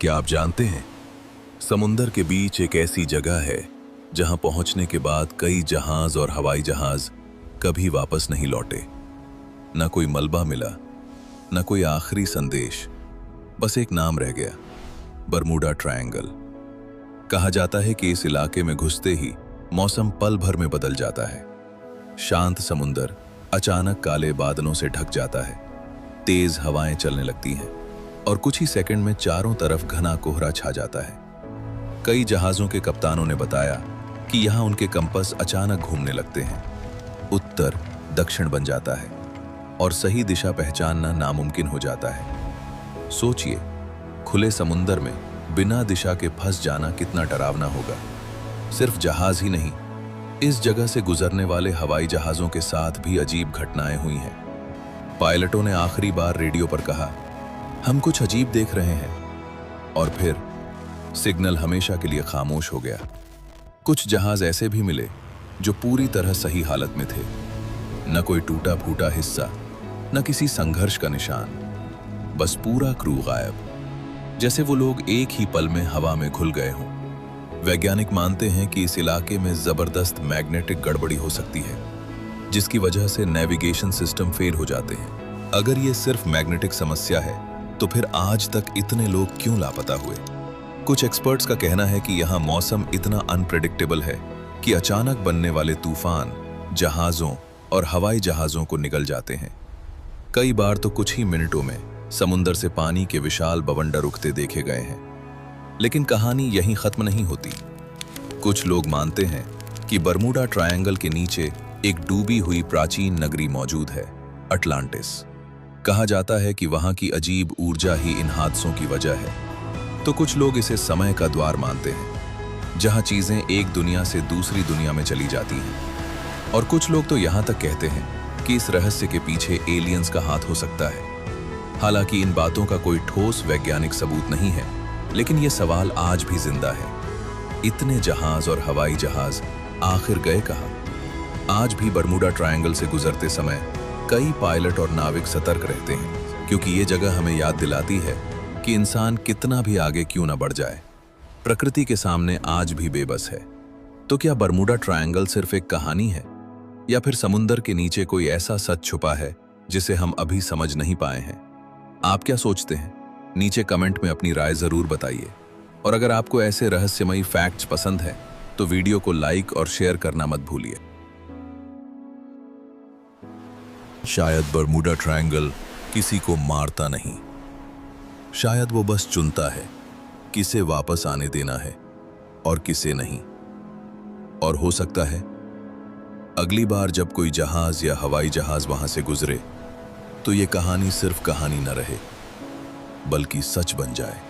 क्या आप जानते हैं, समुंदर के बीच एक ऐसी जगह है जहां पहुंचने के बाद कई जहाज और हवाई जहाज कभी वापस नहीं लौटे। न कोई मलबा मिला, न कोई आखिरी संदेश, बस एक नाम रह गया, बरमूडा ट्रायंगल। कहा जाता है कि इस इलाके में घुसते ही मौसम पल भर में बदल जाता है। शांत समुंदर अचानक काले बादलों से ढक जाता है, तेज हवाएं चलने लगती हैं और कुछ ही सेकंड में चारों तरफ घना कोहरा छा जाता है। कई जहाजों के कप्तानों ने बताया कि यहां उनके कंपास अचानक घूमने लगते हैं, उत्तर दक्षिण बन जाता है और सही दिशा पहचानना नामुमकिन हो जाता है। सोचिए, खुले समुंदर में बिना दिशा के फंस जाना कितना डरावना होगा। सिर्फ जहाज ही नहीं, इस जगह से गुजरने वाले हवाई जहाजों के साथ भी अजीब घटनाएं हुई हैं। पायलटों ने आखिरी बार रेडियो पर कहा, हम कुछ अजीब देख रहे हैं, और फिर सिग्नल हमेशा के लिए खामोश हो गया। कुछ जहाज ऐसे भी मिले जो पूरी तरह सही हालत में थे, न कोई टूटा फूटा हिस्सा, न किसी संघर्ष का निशान, बस पूरा क्रू गायब, जैसे वो लोग एक ही पल में हवा में घुल गए हों। वैज्ञानिक मानते हैं कि इस इलाके में जबरदस्त मैग्नेटिक गड़बड़ी हो सकती है, जिसकी वजह से नेविगेशन सिस्टम फेल हो जाते हैं। अगर ये सिर्फ मैग्नेटिक समस्या है तो फिर आज तक इतने लोग क्यों लापता हुए? कुछ एक्सपर्ट्स का कहना है कि यहाँ मौसम इतना अनप्रेडिक्टेबल है कि अचानक बनने वाले तूफान जहाज़ों और हवाई जहाज़ों को निगल जाते हैं। कई बार तो कुछ ही मिनटों में समुंदर से पानी के विशाल बवंडर उठते देखे गए हैं। लेकिन कहानी यहीं खत्म नहीं होती। कुछ लोग मानते हैं कि बरमूडा ट्रायंगल के नीचे एक डूबी हुई प्राचीन नगरी मौजूद है, अटलांटिस। कहा जाता है कि वहां की अजीब ऊर्जा ही इन हादसों की वजह है। तो कुछ लोग इसे समय का द्वार मानते हैं, जहां चीजें एक दुनिया से दूसरी दुनिया में चली जाती हैं। और कुछ लोग तो यहां तक कहते हैं कि इस रहस्य के पीछे एलियंस का हाथ हो सकता है। हालांकि इन बातों का कोई ठोस वैज्ञानिक सबूत नहीं है, लेकिन ये सवाल आज भी जिंदा है। इतने जहाज और हवाई जहाज आखिर गए कहां? आज भी बरमूडा ट्रायंगल से गुजरते समय कई पायलट और नाविक सतर्क रहते हैं, क्योंकि ये जगह हमें याद दिलाती है कि इंसान कितना भी आगे क्यों ना बढ़ जाए, प्रकृति के सामने आज भी बेबस है। तो क्या बरमूडा ट्रायंगल सिर्फ एक कहानी है, या फिर समुंदर के नीचे कोई ऐसा सच छुपा है जिसे हम अभी समझ नहीं पाए हैं? आप क्या सोचते हैं? नीचे कमेंट में अपनी राय जरूर बताइए। और अगर आपको ऐसे रहस्यमयी फैक्ट्स पसंद है तो वीडियो को लाइक और शेयर करना मत भूलिए। शायद बरमूडा ट्रायंगल किसी को मारता नहीं, शायद वो बस चुनता है किसे वापस आने देना है और किसे नहीं। और हो सकता है अगली बार जब कोई जहाज या हवाई जहाज वहां से गुजरे तो ये कहानी सिर्फ कहानी न रहे, बल्कि सच बन जाए।